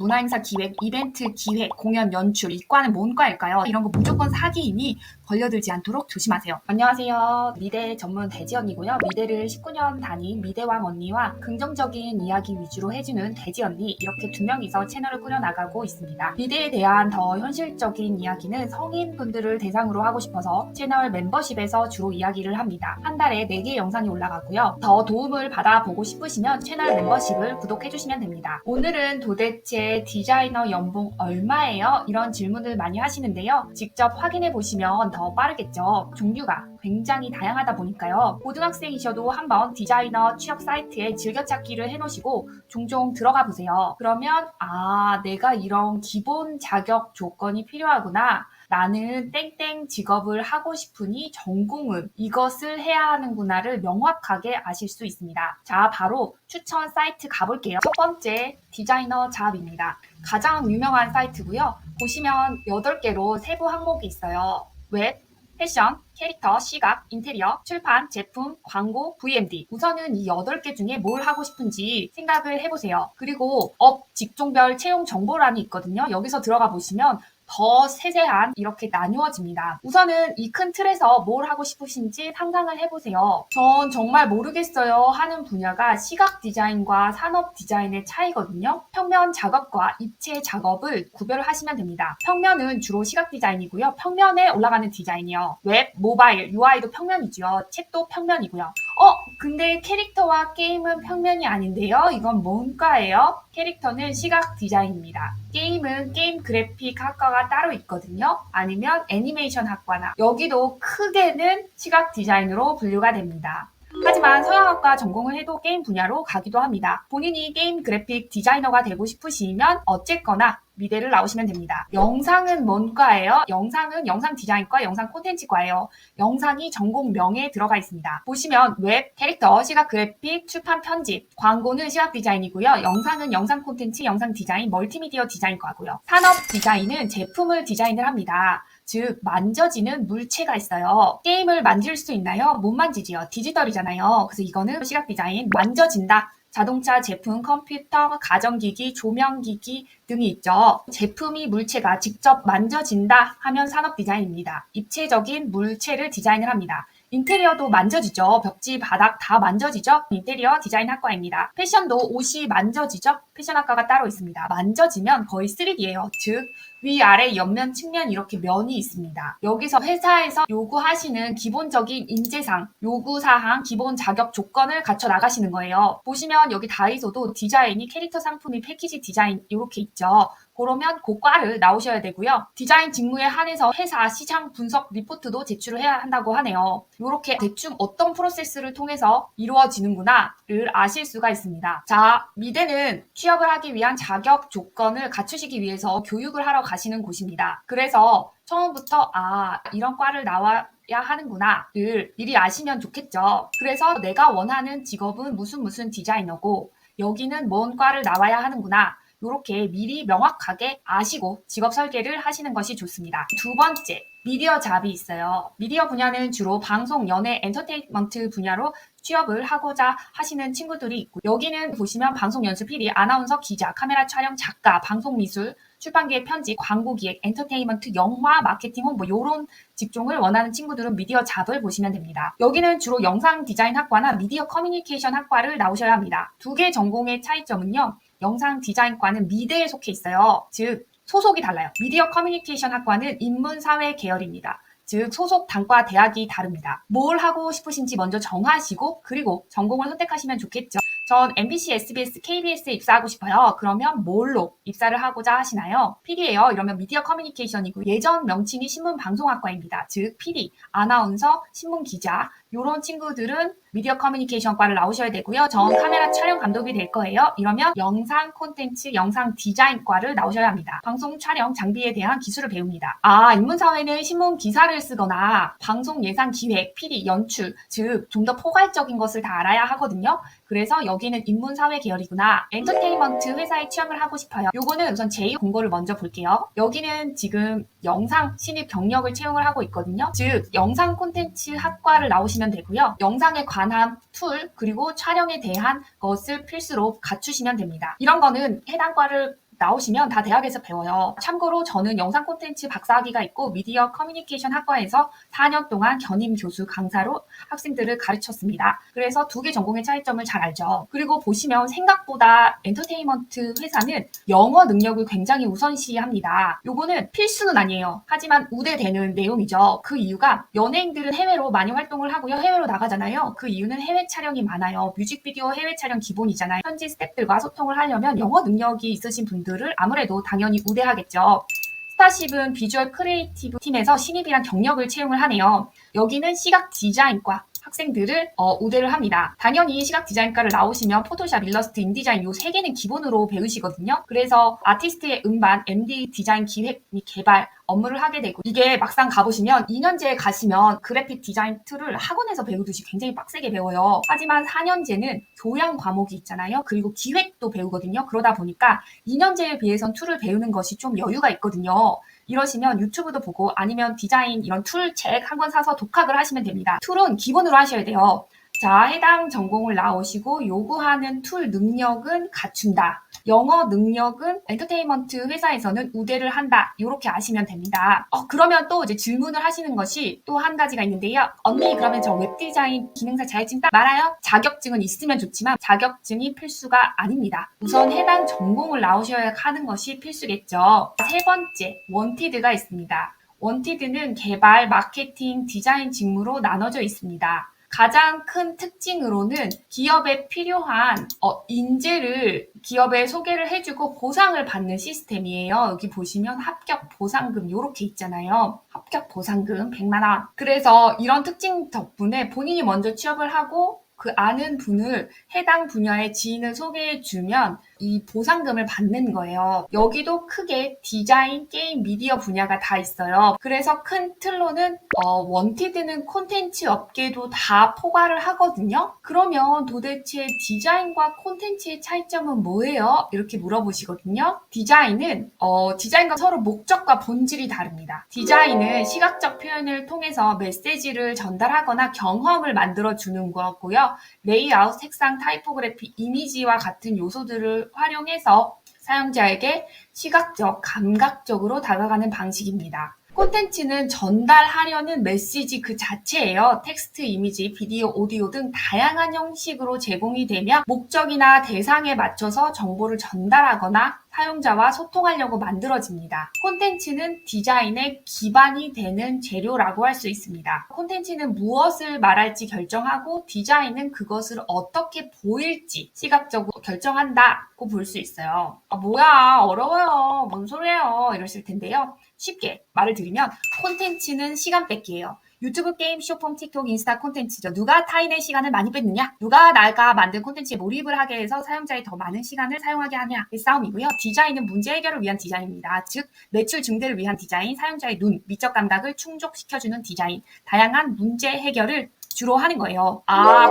문화행사 기획, 이벤트 기획, 공연 연출, 이과는 뭔 과일까요? 이런 거 무조건 사기이니 걸려들지 않도록 조심하세요. 안녕하세요. 미대 전문 대지 언니고요. 미대를 19년 다닌 미대왕 언니와 긍정적인 이야기 위주로 해주는 대지 언니, 이렇게 두 명이서 채널을 꾸려나가고 있습니다. 미대에 대한 더 현실적인 이야기는 성인분들을 대상으로 하고 싶어서 채널 멤버십에서 주로 이야기를 합니다. 한 달에 4개 영상이 올라가고요. 더 도움을 받아보고 싶으시면 채널 멤버십을 구독해주시면 됩니다. 오늘은 도대체 디자이너 연봉 얼마예요? 이런 질문을 많이 하시는데요. 직접 확인해 보시면 더 빠르겠죠. 종류가 굉장히 다양하다 보니까요. 고등학생이셔도 한번 디자이너 취업 사이트에 즐겨찾기를 해놓으시고 종종 들어가 보세요. 그러면 내가 이런 기본 자격 조건이 필요하구나. 나는 땡땡 직업을 하고 싶으니 전공은 이것을 해야 하는구나를 명확하게 아실 수 있습니다. 자, 바로 추천 사이트 가볼게요. 첫 번째, 디자이너 잡입니다. 가장 유명한 사이트고요. 보시면 8개로 세부 항목이 있어요. 웹, 패션, 캐릭터, 시각, 인테리어, 출판, 제품, 광고, VMD. 우선은 이 8개 중에 뭘 하고 싶은지 생각을 해보세요. 그리고 업, 직종별 채용 정보란이 있거든요. 여기서 들어가 보시면 더 세세한 이렇게 나누어집니다. 우선은 이 큰 틀에서 뭘 하고 싶으신지 상상을 해보세요. 전 정말 모르겠어요 하는 분야가 시각 디자인과 산업 디자인의 차이거든요. 평면 작업과 입체 작업을 구별하시면 됩니다. 평면은 주로 시각 디자인이고요. 평면에 올라가는 디자인이요. 웹, 모바일, UI도 평면이죠. 책도 평면이고요. 근데 캐릭터와 게임은 평면이 아닌데요. 이건 뭔가예요? 캐릭터는 시각 디자인입니다. 게임은 게임 그래픽 학과가 따로 있거든요. 아니면 애니메이션 학과나 여기도 크게는 시각 디자인으로 분류가 됩니다. 하지만 서양학과 전공을 해도 게임 분야로 가기도 합니다. 본인이 게임 그래픽 디자이너가 되고 싶으시면 어쨌거나 미대를 나오시면 됩니다. 영상은 뭔가예요? 영상은 영상 디자인과 영상 콘텐츠과예요. 영상이 전공명에 들어가 있습니다. 보시면 웹, 캐릭터, 시각 그래픽, 출판 편집, 광고는 시각 디자인이고요. 영상은 영상 콘텐츠, 영상 디자인, 멀티미디어 디자인과고요. 산업 디자인은 제품을 디자인을 합니다. 즉 만져지는 물체가 있어요. 게임을 만질 수 있나요? 못 만지지요. 디지털이잖아요. 그래서 이거는 시각 디자인, 만져진다. 자동차, 제품, 컴퓨터, 가전기기, 조명기기 등이 있죠. 제품이 물체가 직접 만져진다 하면 산업 디자인입니다. 입체적인 물체를 디자인을 합니다. 인테리어도 만져지죠. 벽지, 바닥 다 만져지죠. 인테리어 디자인 학과입니다. 패션도 옷이 만져지죠. 패션 학과가 따로 있습니다. 만져지면 거의 3D예요. 즉 위아래 옆면 측면 이렇게 면이 있습니다. 여기서 회사에서 요구하시는 기본적인 인재상, 요구사항, 기본 자격 조건을 갖춰 나가시는 거예요. 보시면 여기 다이소도 디자인이 캐릭터 상품이 패키지 디자인 이렇게 있죠. 그러면 그 과를 나오셔야 되고요. 디자인 직무에 한해서 회사 시장 분석 리포트도 제출을 해야 한다고 하네요. 이렇게 대충 어떤 프로세스를 통해서 이루어지는구나를 아실 수가 있습니다. 자, 미대는 취업을 하기 위한 자격 조건을 갖추시기 위해서 교육을 하러 가시는 곳입니다. 그래서 처음부터 이런 과를 나와야 하는구나를 미리 아시면 좋겠죠. 그래서 내가 원하는 직업은 무슨 디자이너고 여기는 뭔 과를 나와야 하는구나. 이렇게 미리 명확하게 아시고 직업 설계를 하시는 것이 좋습니다. 두 번째, 미디어 잡이 있어요. 미디어 분야는 주로 방송, 연예, 엔터테인먼트 분야로 취업을 하고자 하시는 친구들이 있고 여기는 보시면 방송 연출 PD, 아나운서, 기자, 카메라 촬영, 작가, 방송 미술, 출판기획, 편집, 광고기획, 엔터테인먼트, 영화, 마케팅, 홍보 이런 직종을 원하는 친구들은 미디어 잡을 보시면 됩니다. 여기는 주로 영상 디자인 학과나 미디어 커뮤니케이션 학과를 나오셔야 합니다. 두 개 전공의 차이점은요. 영상 디자인과는 미대에 속해 있어요. 즉 소속이 달라요. 미디어 커뮤니케이션 학과는 인문사회 계열입니다. 즉 소속 단과 대학이 다릅니다. 뭘 하고 싶으신지 먼저 정하시고 그리고 전공을 선택하시면 좋겠죠. 전 MBC, SBS, KBS에 입사하고 싶어요. 그러면 뭘로 입사를 하고자 하시나요? PD예요. 이러면 미디어 커뮤니케이션이고 예전 명칭이 신문방송학과입니다. 즉 PD, 아나운서, 신문기자 이런 친구들은 미디어 커뮤니케이션과를 나오셔야 되고요. 전 카메라 촬영 감독이 될 거예요. 이러면 영상 콘텐츠, 영상 디자인과를 나오셔야 합니다. 방송 촬영 장비에 대한 기술을 배웁니다. 인문사회는 신문 기사를 쓰거나 방송 예산 기획, PD, 연출, 즉 좀 더 포괄적인 것을 다 알아야 하거든요. 그래서 여기는 인문사회 계열이구나. 엔터테인먼트 회사에 취업을 하고 싶어요. 요거는 우선 제2 공고를 먼저 볼게요. 여기는 지금 영상 신입 경력을 채용을 하고 있거든요. 즉 영상 콘텐츠 학과를 나오시면 되고요. 영상에 관한 툴 그리고 촬영에 대한 것을 필수로 갖추시면 됩니다. 이런 거는 해당 과를 나오시면 다 대학에서 배워요. 참고로 저는 영상 콘텐츠 박사학위가 있고 미디어 커뮤니케이션 학과에서 4년 동안 견임 교수 강사로 학생들을 가르쳤습니다. 그래서 두 개 전공의 차이점을 잘 알죠. 그리고 보시면 생각보다 엔터테인먼트 회사는 영어 능력을 굉장히 우선시합니다. 요거는 필수는 아니에요. 하지만 우대되는 내용이죠. 그 이유가 연예인들은 해외로 많이 활동을 하고요. 해외로 나가잖아요. 그 이유는 해외 촬영이 많아요. 뮤직비디오 해외 촬영 기본이잖아요. 현지 스태프들과 소통을 하려면 영어 능력이 있으신 분들을 아무래도 당연히 우대하겠죠. 스타쉽은 비주얼 크리에이티브 팀에서 신입이랑 경력을 채용을 하네요. 여기는 시각 디자인과 학생들을 우대를 합니다. 당연히 시각 디자인과를 나오시면 포토샵, 일러스트, 인디자인 요 3개는 기본으로 배우시거든요. 그래서 아티스트의 음반, MD 디자인 기획 및 개발 업무를 하게 되고 이게 막상 가보시면 2년제에 가시면 그래픽 디자인 툴을 학원에서 배우듯이 굉장히 빡세게 배워요. 하지만 4년제는 교양 과목이 있잖아요. 그리고 기획도 배우거든요. 그러다 보니까 2년제에 비해선 툴을 배우는 것이 좀 여유가 있거든요. 이러시면 유튜브도 보고 아니면 디자인 이런 툴 책 한 권 사서 독학을 하시면 됩니다. 툴은 기본으로 하셔야 돼요. 자, 해당 전공을 나오시고 요구하는 툴 능력은 갖춘다. 영어 능력은 엔터테인먼트 회사에서는 우대를 한다. 이렇게 아시면 됩니다. 그러면 또 이제 질문을 하시는 것이 또 한 가지가 있는데요. 언니, 그러면 저 웹디자인 기능사 자격증 딱 말아요? 자격증은 있으면 좋지만 자격증이 필수가 아닙니다. 우선 해당 전공을 나오셔야 하는 것이 필수겠죠. 세 번째, 원티드가 있습니다. 원티드는 개발, 마케팅, 디자인 직무로 나눠져 있습니다. 가장 큰 특징으로는 기업에 필요한 인재를 기업에 소개를 해주고 보상을 받는 시스템이에요. 여기 보시면 합격 보상금 이렇게 있잖아요. 합격 보상금 100만 원. 그래서 이런 특징 덕분에 본인이 먼저 취업을 하고 그 아는 분을 해당 분야의 지인을 소개해주면 이 보상금을 받는 거예요. 여기도 크게 디자인, 게임, 미디어 분야가 다 있어요. 그래서 큰 틀로는 원티드는 콘텐츠 업계도 다 포괄을 하거든요. 그러면 도대체 디자인과 콘텐츠의 차이점은 뭐예요? 이렇게 물어보시거든요. 디자인은 디자인과 서로 목적과 본질이 다릅니다. 디자인은 시각적 표현을 통해서 메시지를 전달하거나 경험을 만들어주는 거고요. 레이아웃, 색상, 타이포그래피, 이미지와 같은 요소들을 활용해서 사용자에게 시각적, 감각적으로 다가가는 방식입니다. 콘텐츠는 전달하려는 메시지 그 자체예요. 텍스트, 이미지, 비디오, 오디오 등 다양한 형식으로 제공이 되며 목적이나 대상에 맞춰서 정보를 전달하거나 사용자와 소통하려고 만들어집니다. 콘텐츠는 디자인의 기반이 되는 재료라고 할 수 있습니다. 콘텐츠는 무엇을 말할지 결정하고 디자인은 그것을 어떻게 보일지 시각적으로 결정한다고 볼 수 있어요. 뭐야 어려워요. 뭔 소리예요. 이러실 텐데요. 쉽게 말을 드리면 콘텐츠는 시간 뺏기예요. 유튜브, 게임, 쇼폼, 틱톡, 인스타 콘텐츠죠. 누가 타인의 시간을 많이 뺏느냐? 누가 내가 만든 콘텐츠에 몰입을 하게 해서 사용자의 더 많은 시간을 사용하게 하냐? 의 싸움이고요. 디자인은 문제 해결을 위한 디자인입니다. 즉, 매출 증대를 위한 디자인, 사용자의 눈, 미적 감각을 충족시켜주는 디자인, 다양한 문제 해결을 주로 하는 거예요.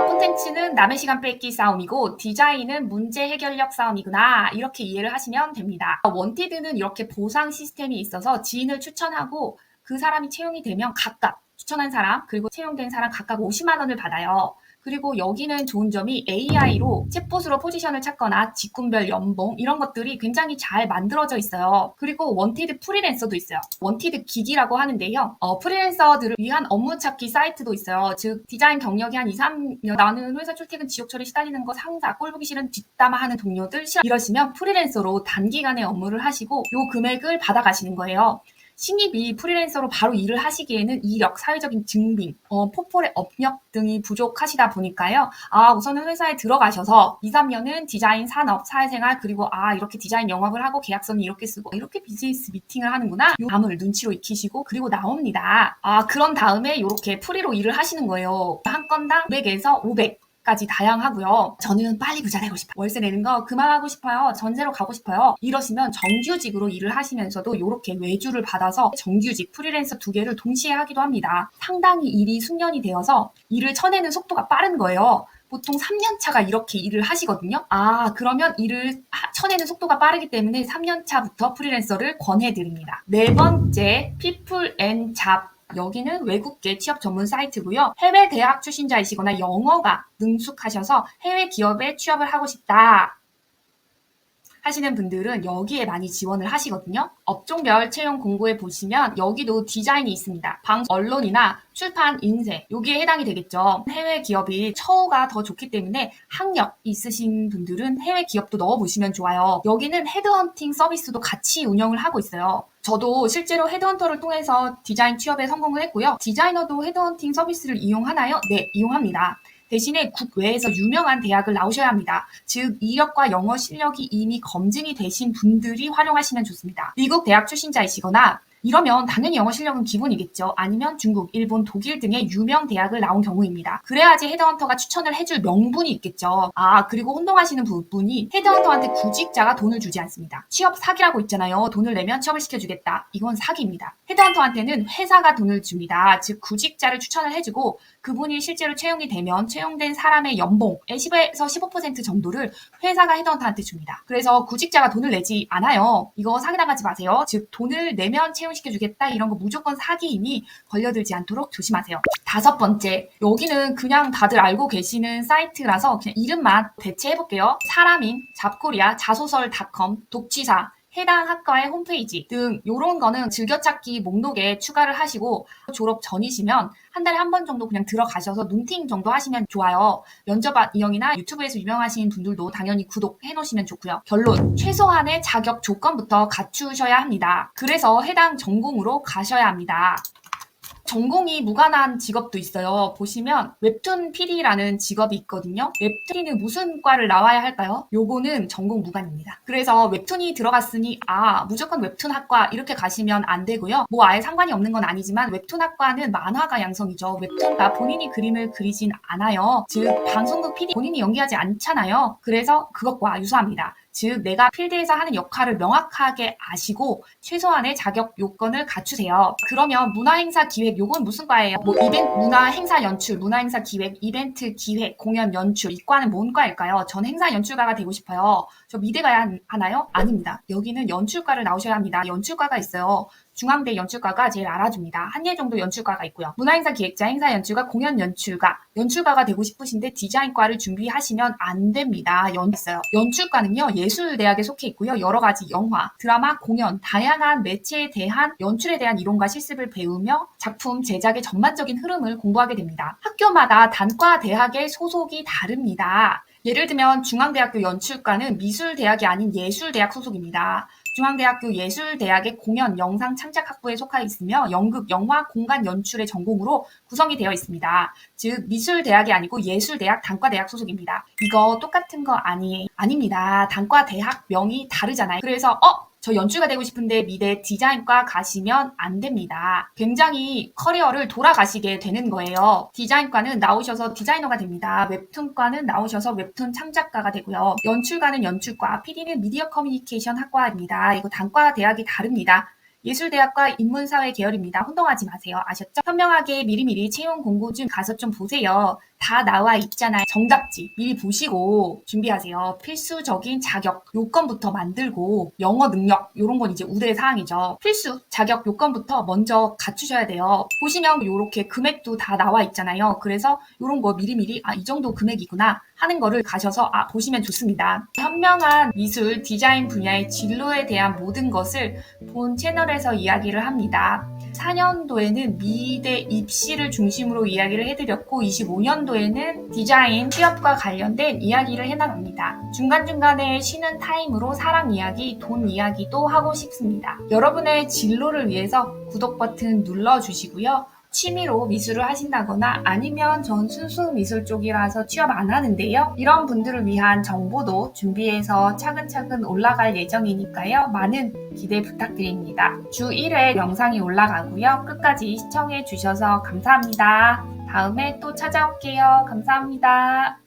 콘텐츠는 남의 시간 뺏기 싸움이고 디자인은 문제 해결력 싸움이구나. 이렇게 이해를 하시면 됩니다. 원티드는 이렇게 보상 시스템이 있어서 지인을 추천하고 그 사람이 채용이 되면 각각 추천한 사람 그리고 채용된 사람 각각 50만 원을 받아요. 그리고 여기는 좋은 점이 AI로 챗봇으로 포지션을 찾거나 직군별 연봉 이런 것들이 굉장히 잘 만들어져 있어요. 그리고 원티드 프리랜서도 있어요. 원티드 기기라고 하는데요. 프리랜서들을 위한 업무 찾기 사이트도 있어요. 즉 디자인 경력이 한 2, 3년 나는 회사 출퇴근 지옥 처리 시달리는 거 상사 꼴보기 싫은 뒷담화하는 동료들 싫어 이러시면 프리랜서로 단기간에 업무를 하시고 요 금액을 받아가시는 거예요. 신입이 프리랜서로 바로 일을 하시기에는 이력, 사회적인 증빙, 포폴의 업력 등이 부족하시다 보니까요. 우선은 회사에 들어가셔서 2, 3년은 디자인 산업, 사회생활 그리고 이렇게 디자인 영업을 하고 계약서는 이렇게 쓰고 이렇게 비즈니스 미팅을 하는구나. 요 감을 눈치로 익히시고 그리고 나옵니다. 그런 다음에 이렇게 프리로 일을 하시는 거예요. 한 건당 500에서 500. 까지 다양하고요. 저는 빨리 부자 되고 싶어요. 월세 내는 거 그만하고 싶어요. 전세로 가고 싶어요. 이러시면 정규직으로 일을 하시면서도 이렇게 외주를 받아서 정규직, 프리랜서 2개를 동시에 하기도 합니다. 상당히 일이 숙련이 되어서 일을 쳐내는 속도가 빠른 거예요. 보통 3년차가 이렇게 일을 하시거든요. 그러면 일을 쳐내는 속도가 빠르기 때문에 3년차부터 프리랜서를 권해드립니다. 네 번째, 피플 앤 잡. 여기는 외국계 취업 전문 사이트고요. 해외 대학 출신자이시거나 영어가 능숙하셔서 해외 기업에 취업을 하고 싶다 하시는 분들은 여기에 많이 지원을 하시거든요. 업종별 채용 공고에 보시면 여기도 디자인이 있습니다. 방송, 언론이나 출판, 인쇄 여기에 해당이 되겠죠. 해외 기업이 처우가 더 좋기 때문에 학력 있으신 분들은 해외 기업도 넣어보시면 좋아요. 여기는 헤드헌팅 서비스도 같이 운영을 하고 있어요. 저도 실제로 헤드헌터를 통해서 디자인 취업에 성공을 했고요. 디자이너도 헤드헌팅 서비스를 이용하나요? 네, 이용합니다. 대신에 국외에서 유명한 대학을 나오셔야 합니다. 즉 이력과 영어 실력이 이미 검증이 되신 분들이 활용하시면 좋습니다. 미국 대학 출신자이시거나 이러면 당연히 영어 실력은 기본이겠죠. 아니면 중국, 일본, 독일 등의 유명 대학을 나온 경우입니다. 그래야지 헤드헌터가 추천을 해줄 명분이 있겠죠. 그리고 혼동하시는 부분이 헤드헌터한테 구직자가 돈을 주지 않습니다. 취업 사기라고 있잖아요. 돈을 내면 취업을 시켜주겠다. 이건 사기입니다. 헤드헌터한테는 회사가 돈을 줍니다. 즉 구직자를 추천을 해주고 그분이 실제로 채용이 되면 채용된 사람의 연봉의 10에서 15% 정도를 회사가 헤드헌터한테 줍니다. 그래서 구직자가 돈을 내지 않아요. 이거 사기당하지 마세요. 즉 돈을 내면 채용시켜주겠다 이런 거 무조건 사기이니 걸려들지 않도록 조심하세요. 5번째, 여기는 그냥 다들 알고 계시는 사이트라서 그냥 이름만 대체해볼게요. 사람인, 잡코리아, 자소설.com, 독취사, 해당 학과의 홈페이지 등 이런 거는 즐겨찾기 목록에 추가를 하시고 졸업 전이시면 한 달에 한 번 정도 그냥 들어가셔서 눈팅 정도 하시면 좋아요. 면접 이용이나 유튜브에서 유명하신 분들도 당연히 구독해 놓으시면 좋고요. 결론, 최소한의 자격 조건부터 갖추셔야 합니다. 그래서 해당 전공으로 가셔야 합니다. 전공이 무관한 직업도 있어요. 보시면 웹툰 PD라는 직업이 있거든요. 웹툰은 무슨 과를 나와야 할까요? 요거는 전공 무관입니다. 그래서 웹툰이 들어갔으니 무조건 웹툰 학과 이렇게 가시면 안 되고요. 뭐 아예 상관이 없는 건 아니지만 웹툰 학과는 만화가 양성이죠. 웹툰가 본인이 그림을 그리진 않아요. 즉 방송국 PD 본인이 연기하지 않잖아요. 그래서 그것과 유사합니다. 즉 내가 필드에서 하는 역할을 명확하게 아시고 최소한의 자격 요건을 갖추세요. 그러면 문화행사 기획 요건 무슨 과예요? 뭐 이벤트, 문화행사 연출, 문화행사 기획, 이벤트 기획, 공연 연출 이 과는 뭔 과일까요? 전 행사 연출가가 되고 싶어요. 저 미대 가야 하나요? 아닙니다. 여기는 연출과를 나오셔야 합니다. 연출과가 있어요. 중앙대 연출과가 제일 알아줍니다. 한 개 정도 연출과가 있고요. 문화행사 기획자, 행사 연출가, 공연 연출가가 되고 싶으신데 디자인과를 준비하시면 안 됩니다. 있어요. 연출과는요, 예술대학에 속해 있고요. 여러 가지 영화, 드라마, 공연, 다양한 매체에 대한 연출에 대한 이론과 실습을 배우며 작품 제작의 전반적인 흐름을 공부하게 됩니다. 학교마다 단과 대학의 소속이 다릅니다. 예를 들면 중앙대학교 연출과는 미술대학이 아닌 예술대학 소속입니다. 중앙대학교 예술대학의 공연, 영상, 창작학부에 속하 있으며 연극, 영화, 공간 연출의 전공으로 구성이 되어 있습니다. 즉 미술대학이 아니고 예술대학, 단과대학 소속입니다. 이거 똑같은 거 아닙니다. 단과대학 명이 다르잖아요. 그래서 저 연출가 되고 싶은데 미대 디자인과 가시면 안 됩니다. 굉장히 커리어를 돌아가시게 되는 거예요. 디자인과는 나오셔서 디자이너가 됩니다. 웹툰과는 나오셔서 웹툰 창작가가 되고요. 연출가는 연출과, PD는 미디어 커뮤니케이션 학과입니다. 이거 단과 대학이 다릅니다. 예술대학과 인문사회 계열입니다. 혼동하지 마세요. 아셨죠? 현명하게 미리미리 채용 공고 좀 가서 좀 보세요. 다 나와 있잖아요. 정답지 미리 보시고 준비하세요. 필수적인 자격 요건부터 만들고 영어 능력 이런 건 이제 우대 사항이죠. 필수 자격 요건부터 먼저 갖추셔야 돼요. 보시면 이렇게 금액도 다 나와 있잖아요. 그래서 이런 거 미리미리 이 정도 금액이구나 하는 거를 가셔서 보시면 좋습니다. 현명한 미술 디자인 분야의 진로에 대한 모든 것을 본 채널에서 이야기를 합니다. 4년도에는 미대 입시를 중심으로 이야기를 해드렸고 25년도에는 디자인 취업과 관련된 이야기를 해나갑니다. 중간중간에 쉬는 타임으로 사람 이야기, 돈 이야기도 하고 싶습니다. 여러분의 진로를 위해서 구독 버튼 눌러주시고요. 취미로 미술을 하신다거나 아니면 전 순수 미술 쪽이라서 취업 안 하는데요. 이런 분들을 위한 정보도 준비해서 차근차근 올라갈 예정이니까요. 많은 기대 부탁드립니다. 주 1회 영상이 올라가고요. 끝까지 시청해 주셔서 감사합니다. 다음에 또 찾아올게요. 감사합니다.